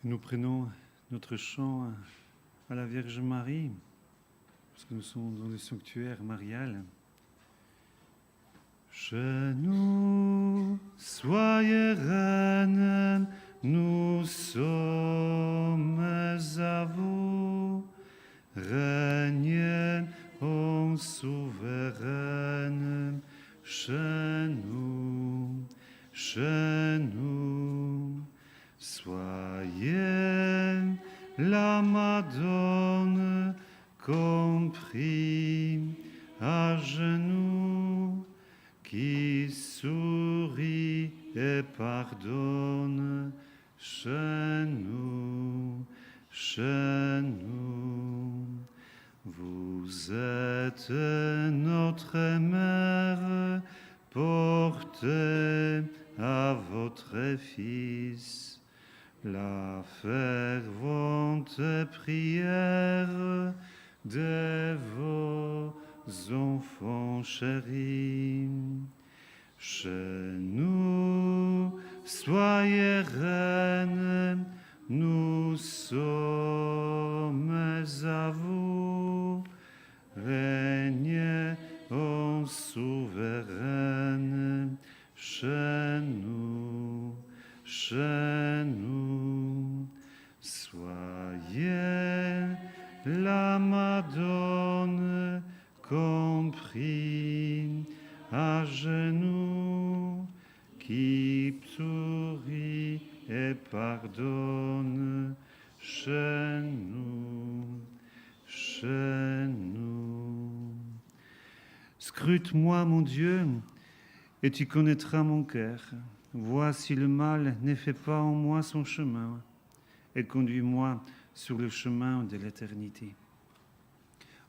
Nous prenons notre chant à la Vierge Marie, parce que nous sommes dans le sanctuaire marial. Chez nous, soyez reine, nous sommes à vous. Régnez en souveraine, chez nous, chez nous. Soyez la Madone compris à genoux, qui sourit et pardonne, chez nous, chez nous. Vous êtes notre mère, portez à votre Fils la fervente prière de vos enfants chéris. Chez nous, soyez reine, nous sommes à vous. Régnez en souveraine, chez nous, chez nous. Soyez la Madone compris à genoux, qui sourit et pardonne, chez nous, chez nous. Scrute-moi, mon Dieu, et tu connaîtras mon cœur. Vois si le mal ne fait pas en moi son chemin, et conduis-moi sur le chemin de l'éternité.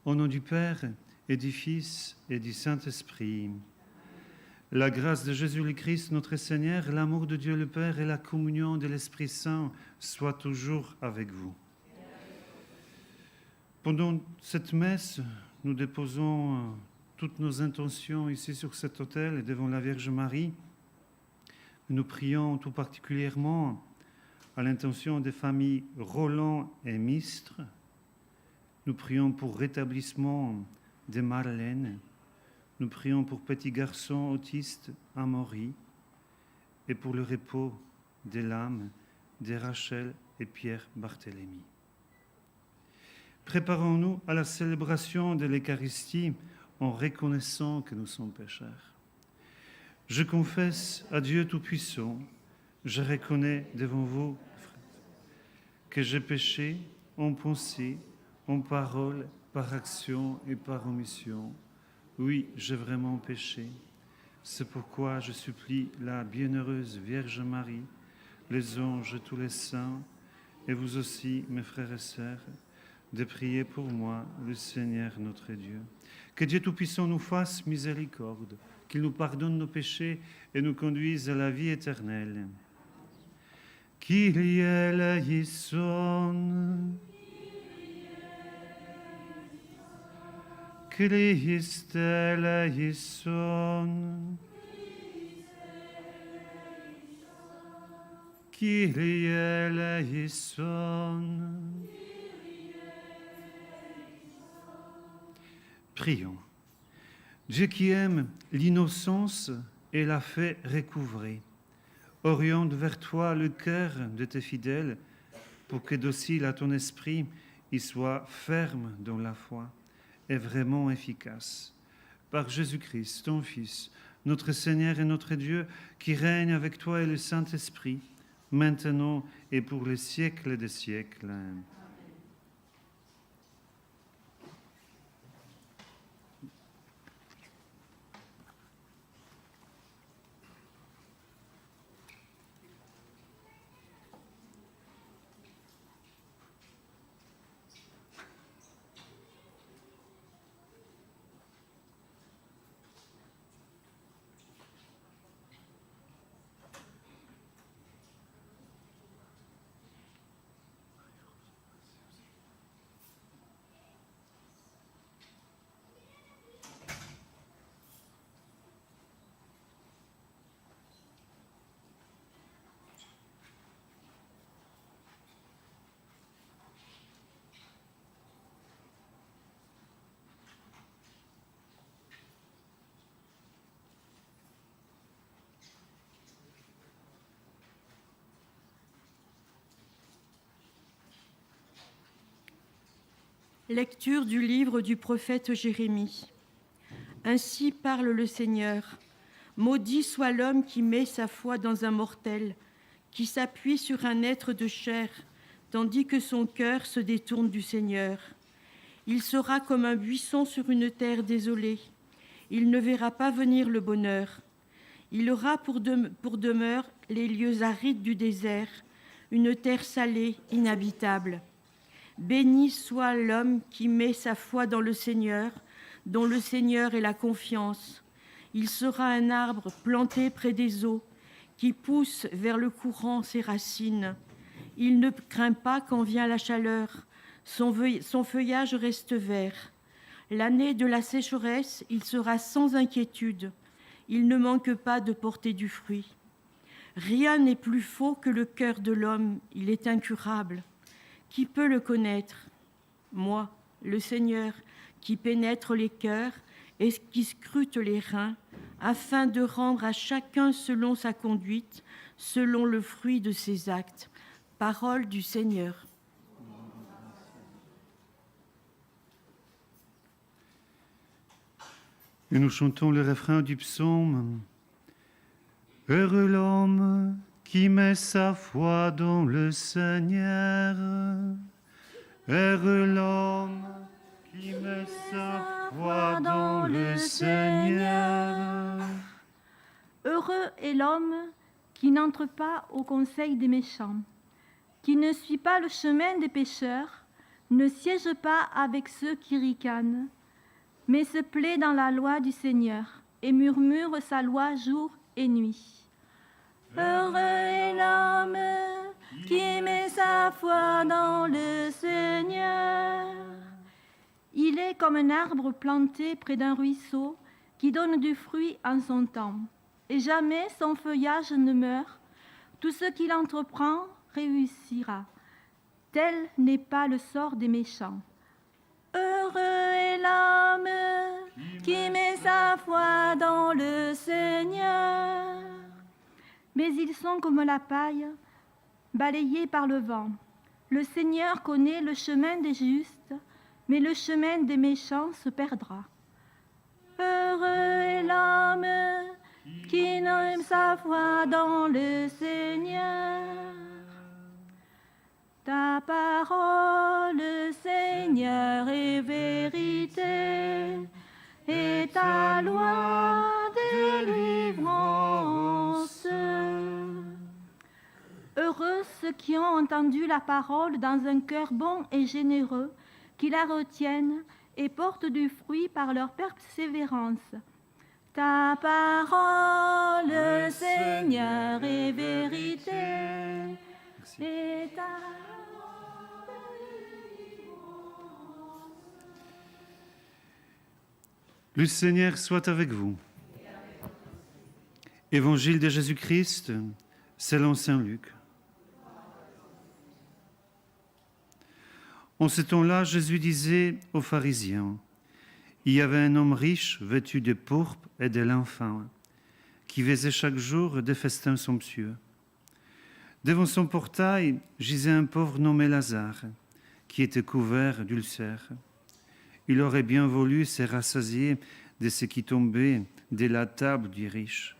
Au nom du Père, et du Fils, et du Saint-Esprit, la grâce de Jésus le Christ, notre Seigneur, l'amour de Dieu le Père et la communion de l'Esprit Saint soient toujours avec vous. Pendant cette messe, nous déposons toutes nos intentions ici sur cet autel et devant la Vierge Marie. Nous prions tout particulièrement à l'intention des familles Roland et Mistre. Nous prions pour rétablissement de Marlène. Nous prions pour petit garçon autiste Amaury et pour le repos de l'âme de Rachel et Pierre Barthélemy. Préparons-nous à la célébration de l'Eucharistie en reconnaissant que nous sommes pécheurs. Je confesse à Dieu Tout-Puissant, je reconnais devant vous que j'ai péché en pensée, en parole, par action et par omission. Oui, j'ai vraiment péché. C'est pourquoi je supplie la bienheureuse Vierge Marie, les anges et tous les saints, et vous aussi, mes frères et sœurs, de prier pour moi, le Seigneur notre Dieu. Que Dieu Tout-Puissant nous fasse miséricorde, qu'il nous pardonne nos péchés et nous conduise à la vie éternelle. Kyrie eleison, Christe eleison, Kyrie eleison. Prions. Dieu qui aime l'innocence et la fait recouvrer, oriente vers toi le cœur de tes fidèles pour que, docile à ton esprit, il soit ferme dans la foi et vraiment efficace. Par Jésus-Christ, ton Fils, notre Seigneur et notre Dieu, qui règne avec toi et le Saint-Esprit, maintenant et pour les siècles des siècles. Lecture du livre du prophète Jérémie. Ainsi parle le Seigneur. Maudit soit l'homme qui met sa foi dans un mortel, qui s'appuie sur un être de chair, tandis que son cœur se détourne du Seigneur. Il sera comme un buisson sur une terre désolée. Il ne verra pas venir le bonheur. Il aura pour demeure les lieux arides du désert, une terre salée, inhabitable. Béni soit l'homme qui met sa foi dans le Seigneur, dont le Seigneur est la confiance. Il sera un arbre planté près des eaux, qui pousse vers le courant ses racines. Il ne craint pas quand vient la chaleur, son feuillage reste vert. L'année de la sécheresse, il sera sans inquiétude. Il ne manque pas de porter du fruit. Rien n'est plus faux que le cœur de l'homme, il est incurable. Qui peut le connaître? Moi, le Seigneur, qui pénètre les cœurs et qui scrute les reins, afin de rendre à chacun selon sa conduite, selon le fruit de ses actes. Parole du Seigneur. Et nous chantons le refrain du psaume. Heureux l'homme qui met sa foi dans le Seigneur. Heureux l'homme qui met sa foi dans le Seigneur. Heureux est l'homme qui n'entre pas au conseil des méchants, qui ne suit pas le chemin des pécheurs, ne siège pas avec ceux qui ricanent, mais se plaît dans la loi du Seigneur et murmure sa loi jour et nuit. Heureux est l'homme qui met sa foi dans le Seigneur. Il est comme un arbre planté près d'un ruisseau qui donne du fruit en son temps, et jamais son feuillage ne meurt. Tout ce qu'il entreprend réussira. Tel n'est pas le sort des méchants. Heureux est l'homme qui met sa foi dans le Seigneur. Mais ils sont comme la paille, balayés par le vent. Le Seigneur connaît le chemin des justes, mais le chemin des méchants se perdra. Heureux est l'homme qui met sa foi dans le Seigneur. Ta parole, Seigneur, est vérité, et ta loi délivrance. Heureux ceux qui ont entendu la parole dans un cœur bon et généreux, qui la retiennent et portent du fruit par leur persévérance. Ta parole, Seigneur, est vérité, et ta Le Seigneur soit avec vous. Évangile de Jésus-Christ, selon saint Luc. En ce temps-là, Jésus disait aux pharisiens, il y avait un homme riche, vêtu de pourpre et de lin fin, qui faisait chaque jour des festins somptueux. Devant son portail gisait un pauvre nommé Lazare, qui était couvert d'ulcères. Il aurait bien voulu se rassasier de ce qui tombait de la table du riche.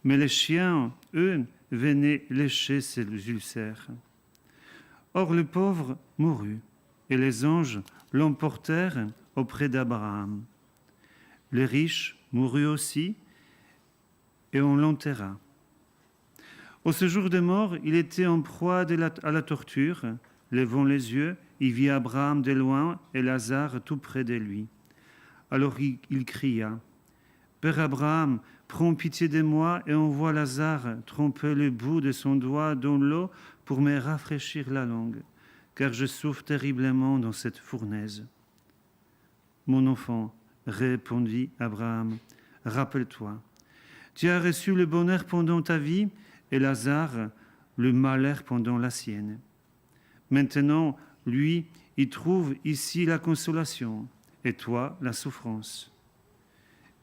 Mais les chiens, eux, venaient lécher ses ulcères. Or le pauvre mourut, et les anges l'emportèrent auprès d'Abraham. Le riche mourut aussi, et on l'enterra. Au séjour de mort, il était en proie à la torture. Levant les yeux, il vit Abraham de loin et Lazare tout près de lui. Alors il cria, « Père Abraham, prends pitié de moi et envoie Lazare tremper le bout de son doigt dans l'eau pour me rafraîchir la langue, car je souffre terriblement dans cette fournaise. » « Mon enfant, répondit Abraham, rappelle-toi, tu as reçu le bonheur pendant ta vie et Lazare le malheur pendant la sienne. Maintenant, lui, il trouve ici la consolation et toi la souffrance.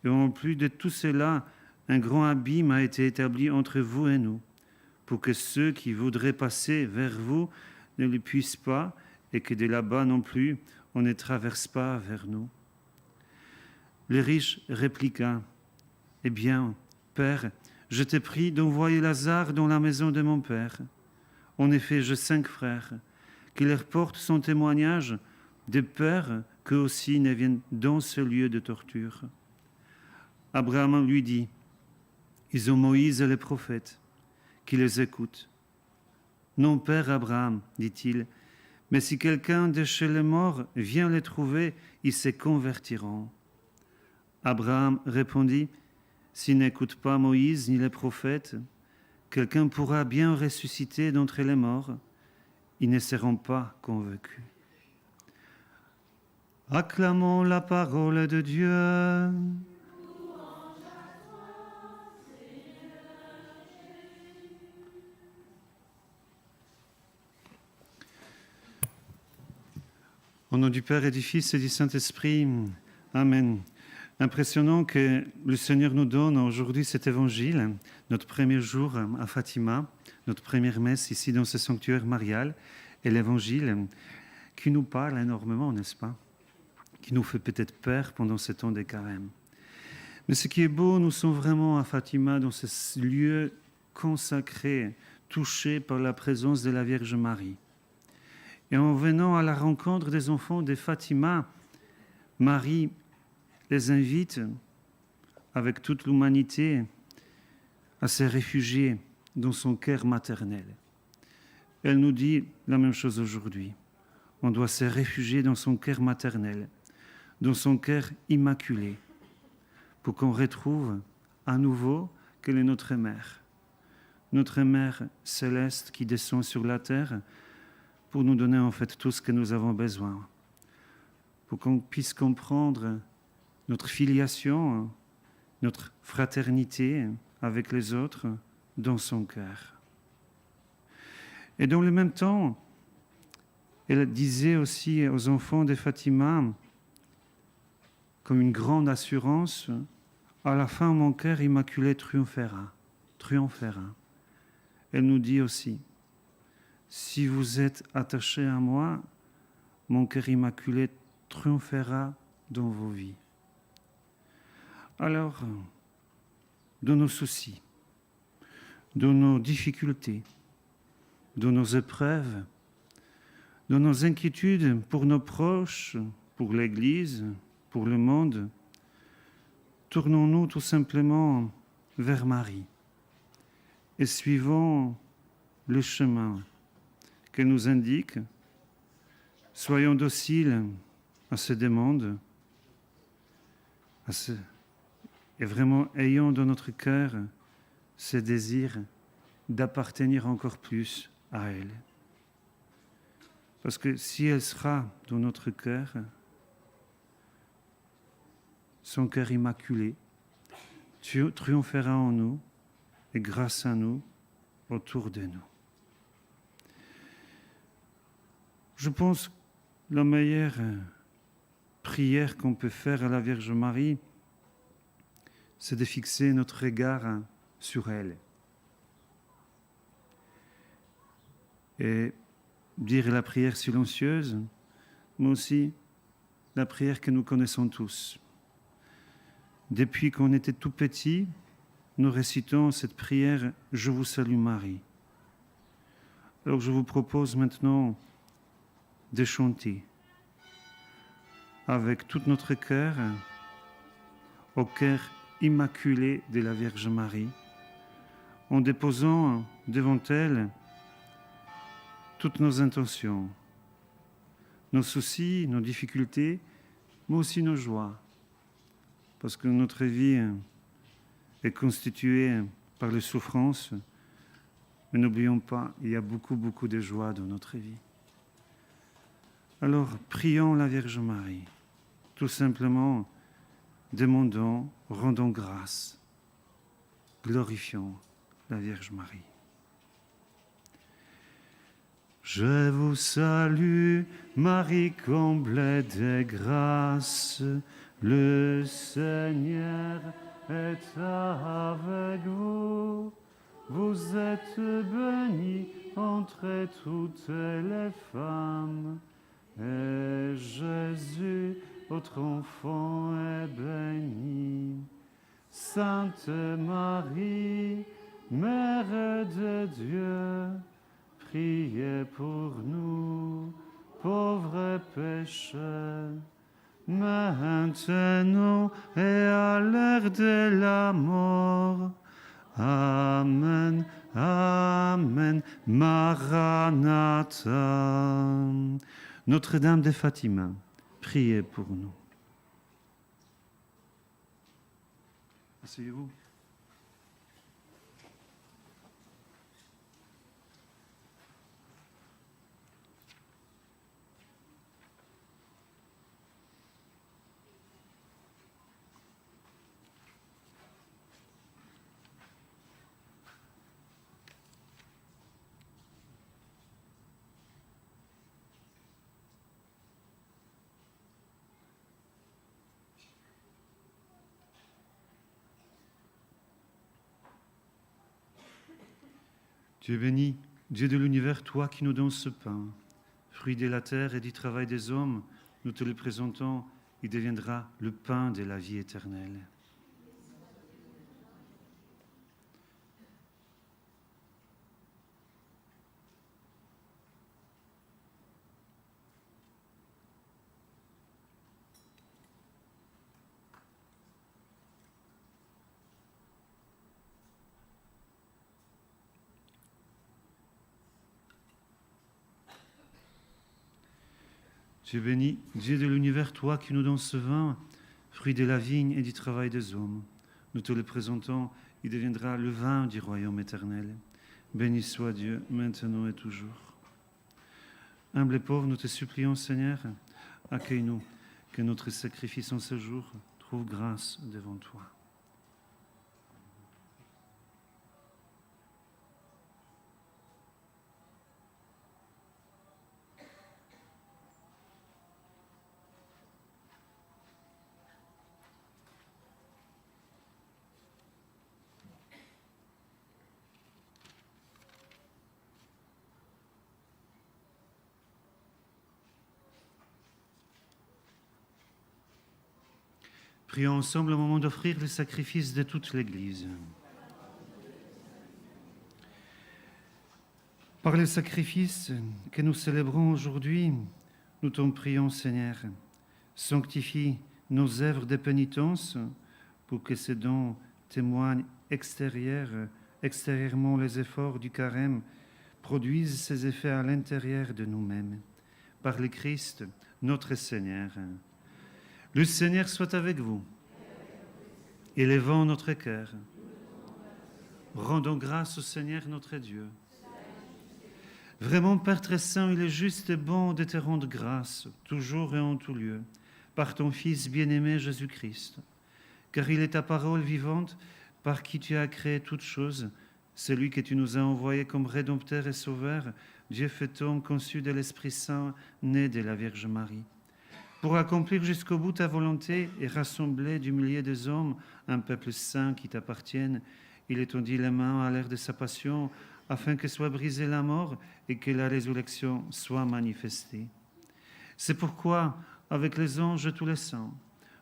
Et en plus de tout cela, un grand abîme a été établi entre vous et nous, pour que ceux qui voudraient passer vers vous ne le puissent pas et que de là-bas non plus, on ne traverse pas vers nous. Le riche répliqua, « Eh bien, Père, je te prie d'envoyer Lazare dans la maison de mon Père. En effet, j'ai 5 frères, qui leur portent son témoignage, de peur qu'eux aussi ne viennent dans ce lieu de torture. » Abraham lui dit, « Ils ont Moïse et les prophètes, qui les écoutent. » « Non, Père Abraham, dit-il, mais si quelqu'un de chez les morts vient les trouver, ils se convertiront. » Abraham répondit, « S'ils n'écoutent pas Moïse ni les prophètes, quelqu'un pourra bien ressusciter d'entre les morts. Ils ne seront pas convaincus. » Acclamons la parole de Dieu. Au nom du Père et du Fils et du Saint-Esprit, Amen. Impressionnant que le Seigneur nous donne aujourd'hui cet évangile, notre premier jour à Fatima, notre première messe ici dans ce sanctuaire marial, et l'évangile qui nous parle énormément, n'est-ce pas? Qui nous fait peut-être peur pendant ce temps de carême. Mais ce qui est beau, nous sommes vraiment à Fatima, dans ce lieu consacré, touché par la présence de la Vierge Marie. Et en venant à la rencontre des enfants de Fatima, Marie les invite, avec toute l'humanité, à se réfugier dans son cœur maternel. Elle nous dit la même chose aujourd'hui. On doit se réfugier dans son cœur maternel, dans son cœur immaculé, pour qu'on retrouve à nouveau qu'elle est notre mère céleste qui descend sur la terre pour nous donner en fait tout ce que nous avons besoin, pour qu'on puisse comprendre notre filiation, notre fraternité avec les autres dans son cœur. Et dans le même temps, elle disait aussi aux enfants de Fatima, comme une grande assurance, à la fin mon cœur immaculé triomphera. Elle nous dit aussi, si vous êtes attachés à moi, mon cœur immaculé triomphera dans vos vies. Alors, dans nos soucis, dans nos difficultés, dans nos épreuves, dans nos inquiétudes pour nos proches, pour l'Église, pour le monde, tournons-nous tout simplement vers Marie et suivons le chemin qu'elle nous indique. Soyons dociles à ces demandes, et vraiment ayons dans notre cœur ce désir d'appartenir encore plus à elle. Parce que si elle sera dans notre cœur, son cœur immaculé triomphera en nous et grâce à nous, autour de nous. Je pense que la meilleure prière qu'on peut faire à la Vierge Marie, c'est de fixer notre regard sur elle et dire la prière silencieuse, mais aussi la prière que nous connaissons tous. Depuis qu'on était tout petit, nous récitons cette prière « Je vous salue Marie ». Alors je vous propose maintenant de chanter avec tout notre cœur au cœur immaculé de la Vierge Marie, en déposant devant elle toutes nos intentions, nos soucis, nos difficultés, mais aussi nos joies, parce que notre vie est constituée par les souffrances, mais n'oublions pas, il y a beaucoup de joie dans notre vie. Alors, prions la Vierge Marie, tout simplement demandons, rendons grâce, glorifions la Vierge Marie. Je vous salue, Marie comblée de grâce, le Seigneur est avec vous. Vous êtes bénie entre toutes les femmes, Et Jésus, votre enfant, est béni. Sainte Marie, Mère de Dieu, priez pour nous, pauvres pécheurs, maintenant et à l'heure de la mort. Amen, Amen, Maranatha. Notre-Dame de Fatima, priez pour nous. Asseyez-vous. Tu es béni, Dieu de l'univers, toi qui nous donnes ce pain, fruit de la terre et du travail des hommes, nous te le présentons, il deviendra le pain de la vie éternelle. Tu es béni, Dieu de l'univers, toi qui nous donnes ce vin, fruit de la vigne et du travail des hommes. Nous te le présentons, il deviendra le vin du royaume éternel. Béni soit Dieu, maintenant et toujours. Humble et pauvre, nous te supplions, Seigneur, accueille-nous, que notre sacrifice en ce jour trouve grâce devant toi. Prions ensemble au moment d'offrir le sacrifice de toute l'Église. Par le sacrifice que nous célébrons aujourd'hui, nous t'en prions, Seigneur, sanctifie nos œuvres de pénitence pour que ces dons témoignent extérieurement les efforts du carême, produisent ces effets à l'intérieur de nous-mêmes. Par le Christ, notre Seigneur. Le Seigneur soit avec vous. Élevons notre cœur. Rendons grâce au Seigneur notre Dieu. Vraiment, Père très saint, il est juste et bon de te rendre grâce, toujours et en tout lieu, par ton Fils bien-aimé Jésus-Christ, car il est ta parole vivante, par qui tu as créé toutes choses, celui que tu nous as envoyé comme Rédempteur et Sauveur, Dieu fait homme, conçu de l'Esprit Saint, né de la Vierge Marie. Pour accomplir jusqu'au bout ta volonté et rassembler du milieu des hommes un peuple saint qui t'appartienne, il étendit les mains à l'heure de sa passion, afin que soit brisée la mort et que la résurrection soit manifestée. C'est pourquoi, avec les anges et tous les saints,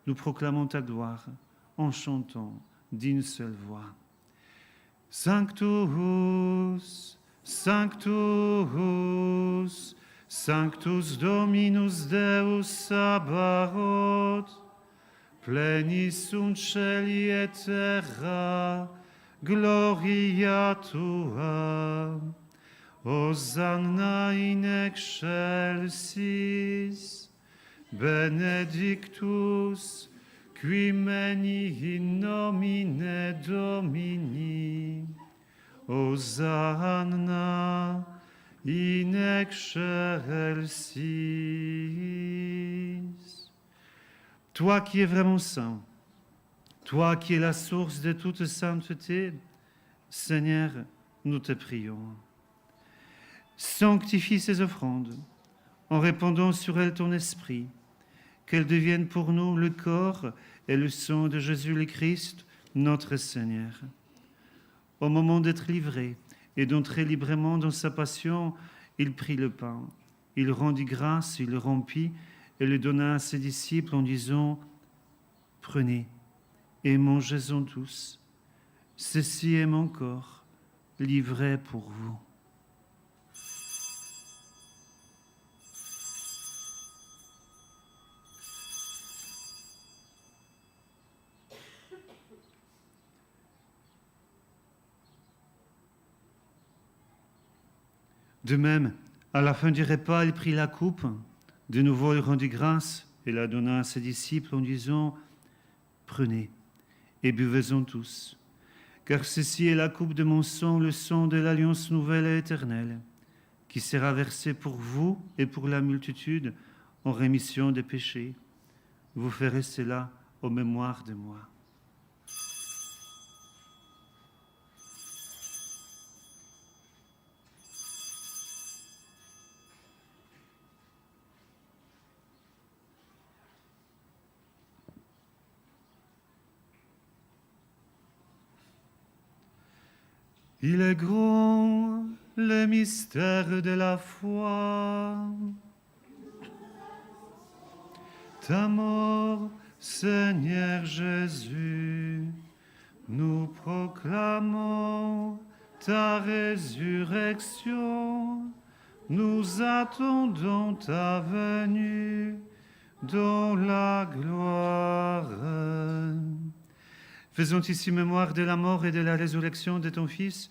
nous proclamons ta gloire en chantant d'une seule voix. Sanctus, Sanctus, Sanctus Dominus Deus Sabaoth, plenis sunt celi et terra, gloria tua, Hosanna in excelsis, benedictus, qui veni in nomine Domini, Hosanna in excelsis. Toi qui es vraiment saint, toi qui es la source de toute sainteté, Seigneur, nous te prions. Sanctifie ces offrandes en répandant sur elles ton esprit, qu'elles deviennent pour nous le corps et le sang de Jésus le Christ, notre Seigneur. Au moment d'être livré et d'entrer librement dans sa passion, il prit le pain il rendit grâce, il le rompit et le donna à ses disciples en disant « Prenez et mangez-en tous. Ceci est mon corps, livré pour vous. » De même, à la fin du repas, il prit la coupe. De nouveau, il rendit grâce et la donna à ses disciples en disant « Prenez et buvez-en tous, car ceci est la coupe de mon sang, le sang de l'alliance nouvelle et éternelle, qui sera versé pour vous et pour la multitude en rémission des péchés. Vous ferez cela en mémoire de moi. » Il est grand le mystère de la foi. Ta mort, Seigneur Jésus, nous proclamons ta résurrection. Nous attendons ta venue dans la gloire. Faisons ici mémoire de la mort et de la résurrection de ton Fils.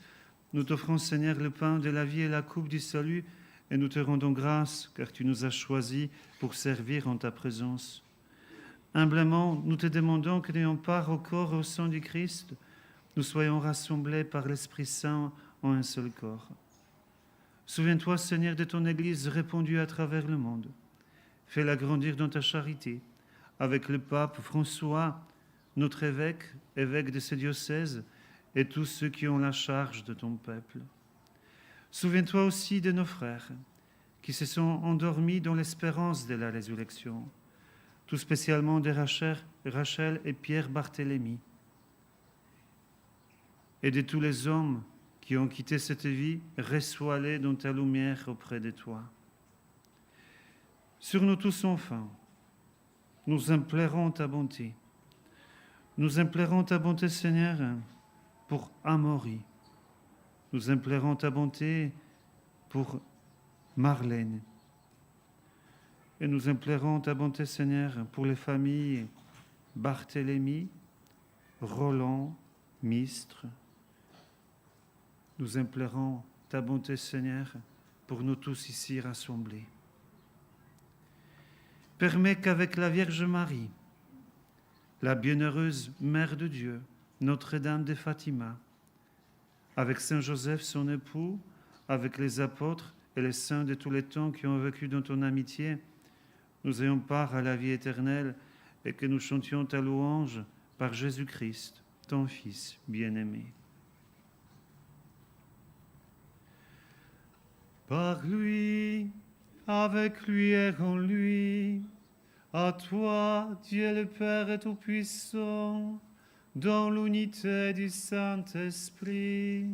Nous t'offrons, Seigneur, le pain de la vie et la coupe du salut, et nous te rendons grâce, car tu nous as choisis pour servir en ta présence. Humblement, nous te demandons que, n'ayant part au corps et au sang du Christ, nous soyons rassemblés par l'Esprit Saint en un seul corps. Souviens-toi, Seigneur, de ton Église répandue à travers le monde. Fais-la grandir dans ta charité, avec le pape François, notre évêque de ce diocèse, et tous ceux qui ont la charge de ton peuple. Souviens-toi aussi de nos frères qui se sont endormis dans l'espérance de la résurrection, tout spécialement de Rachel et Pierre Barthélemy, et de tous les hommes qui ont quitté cette vie, reçois-les dans ta lumière auprès de toi. Sur nous tous enfin, nous implorons ta bonté. Nous implorons ta bonté, Seigneur, pour Amaury. Nous implorons ta bonté pour Marlène. Et nous implorons ta bonté, Seigneur, pour les familles Barthélemy, Roland, Mistre. Nous implorons ta bonté, Seigneur, pour nous tous ici rassemblés. Permets qu'avec la Vierge Marie, la bienheureuse Mère de Dieu, Notre-Dame de Fatima, avec Saint Joseph, son époux, avec les apôtres et les saints de tous les temps qui ont vécu dans ton amitié, nous ayons part à la vie éternelle et que nous chantions ta louange par Jésus-Christ, ton Fils bien-aimé. Par lui, avec lui et en lui, à toi, Dieu le Père Tout-Puissant, dans l'unité du Saint-Esprit,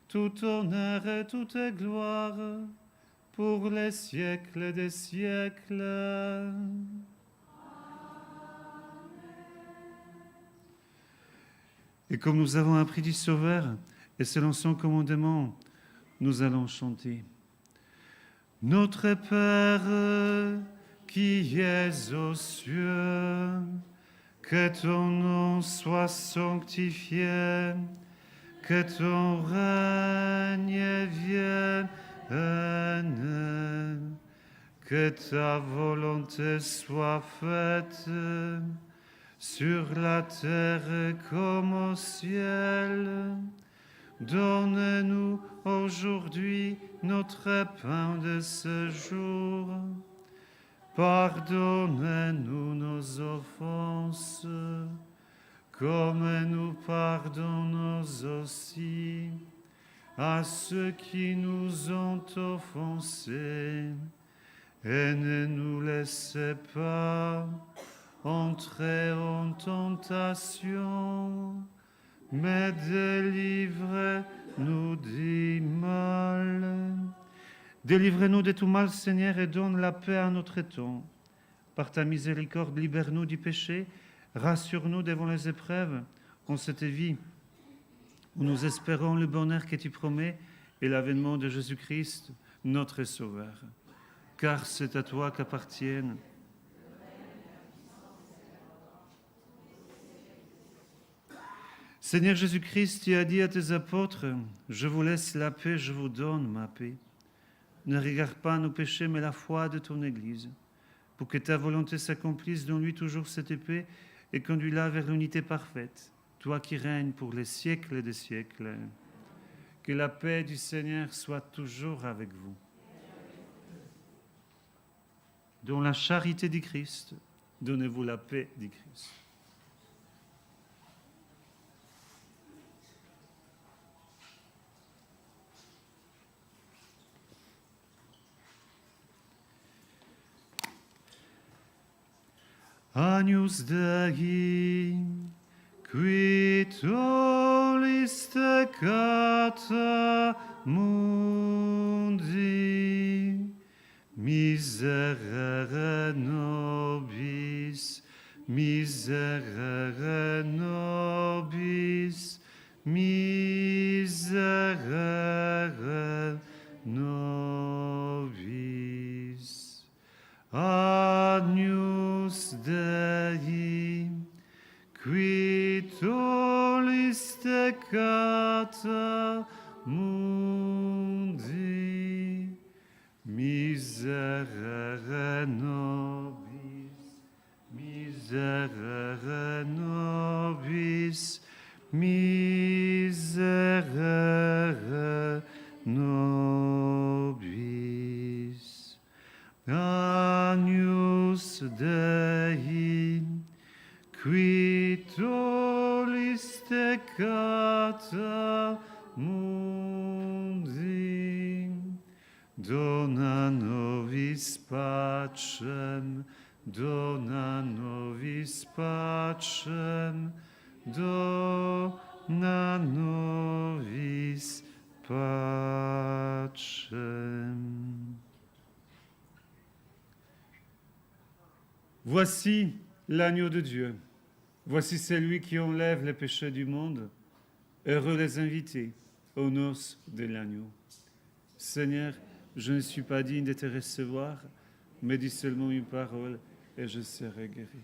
tout honneur et toute gloire pour les siècles des siècles. Amen. Et comme nous avons appris du Sauveur, et selon son commandement, nous allons chanter. Notre Père, qui es aux cieux, que ton nom soit sanctifié, que ton règne vienne, que ta volonté soit faite sur la terre comme au ciel. Donne-nous aujourd'hui notre pain de ce jour. Pardonne-nous nos offenses, comme nous pardonnons aussi à ceux qui nous ont offensés. Et ne nous laissez pas entrer en tentation, mais délivrez-nous du mal. Délivre-nous de tout mal, Seigneur, et donne la paix à notre temps. Par ta miséricorde, libère-nous du péché, rassure-nous devant les épreuves en cette vie où nous espérons le bonheur que tu promets et l'avènement de Jésus-Christ, notre Sauveur. Car c'est à toi qu'appartiennent Seigneur Jésus-Christ, tu as dit à tes apôtres, « Je vous laisse la paix, je vous donne ma paix. Ne regarde pas nos péchés, mais la foi de ton Église, pour que ta volonté s'accomplisse dans lui toujours cette paix et conduis-la vers l'unité parfaite, toi qui règnes pour les siècles des siècles. Que la paix du Seigneur soit toujours avec vous. Dans la charité du Christ, donnez-vous la paix du Christ. Agnus Dei, qui tollis peccata mundi, miserere nobis, miserere nobis, miserere nobis. Agnus Dei, qui tollis peccata mundi, miserere nobis, miserere nobis, miserere nobis. Agnus Dei, qui tollis peccata mundi, dona nobis pacem, dona nobis pacem, dona nobis pacem. Voici l'agneau de Dieu. Voici celui qui enlève les péchés du monde. Heureux les invités aux noces de l'agneau. Seigneur, je ne suis pas digne de te recevoir, mais dis seulement une parole et je serai guéri.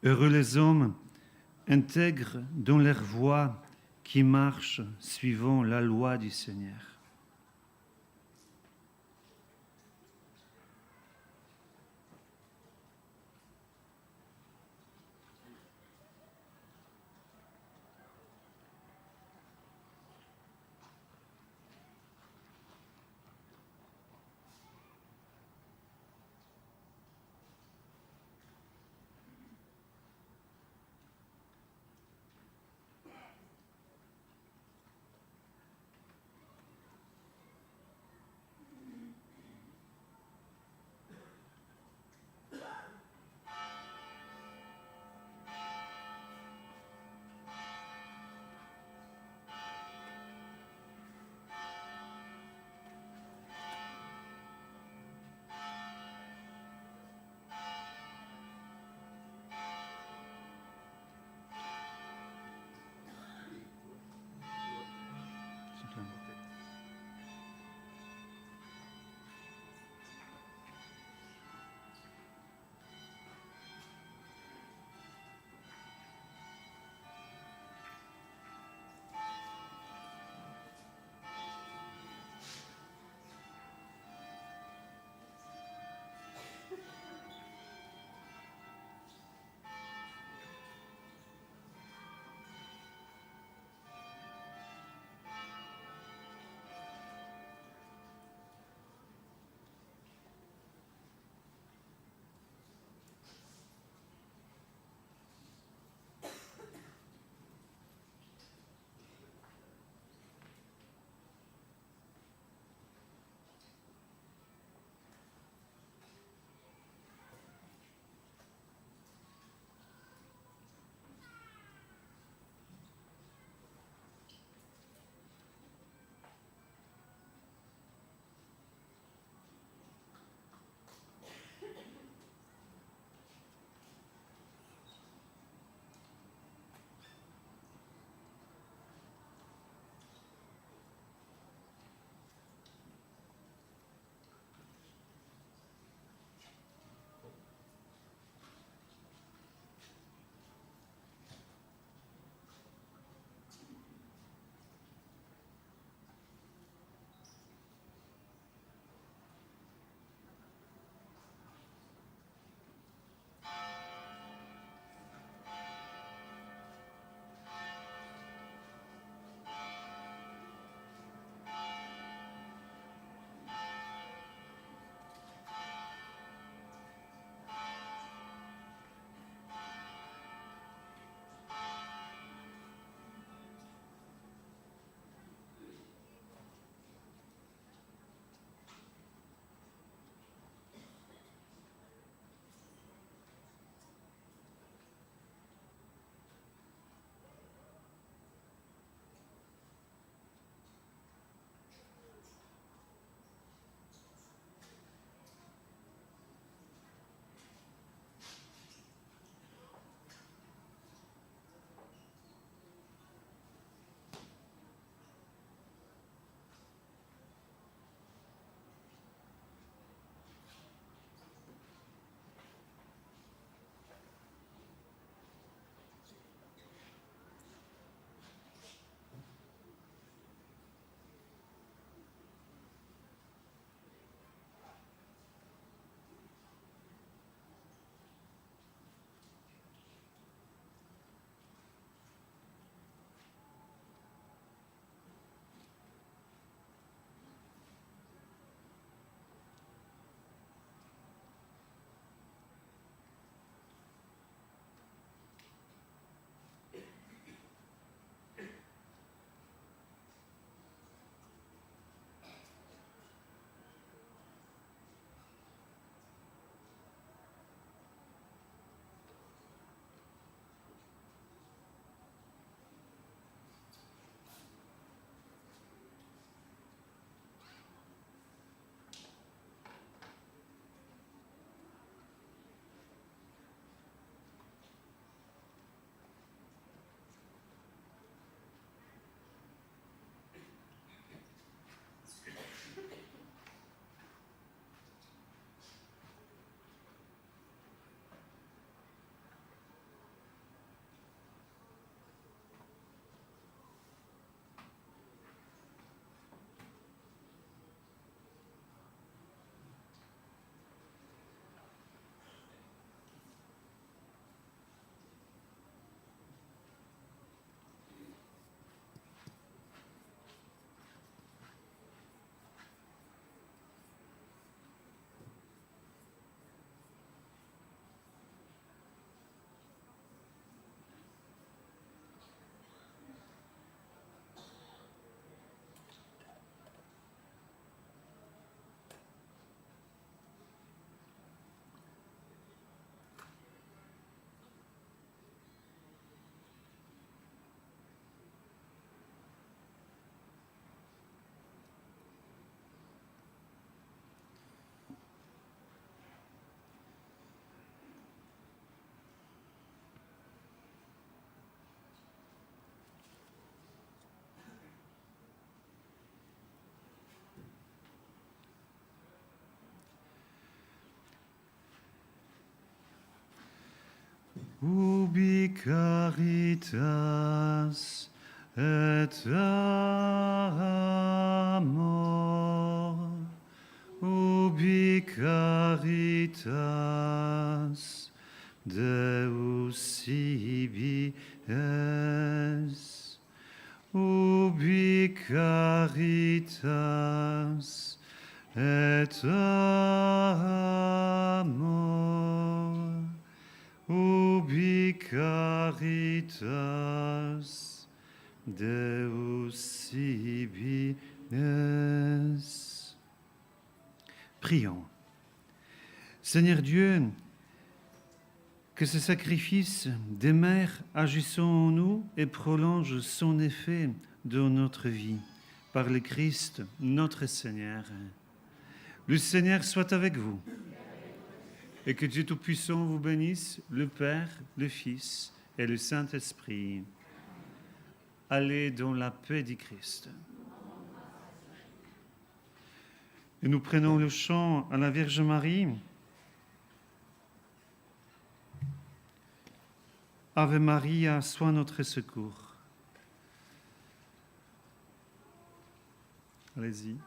Heureux les hommes intègres dans leur voie qui marchent suivant la loi du Seigneur. ubi caritas et amor, ubi caritas Deus ibi es, ubi caritas et amor, ubi caritas Deus ibi es. Prions. Seigneur Dieu, que ce sacrifice des mères agissant en nous et prolonge son effet dans notre vie, par le Christ, notre Seigneur. Le Seigneur soit avec vous. Et que Dieu Tout-Puissant vous bénisse, le Père, le Fils et le Saint-Esprit. Allez dans la paix du Christ. Et nous prenons le chant à la Vierge Marie. Ave Maria, sois notre secours. Allez-y.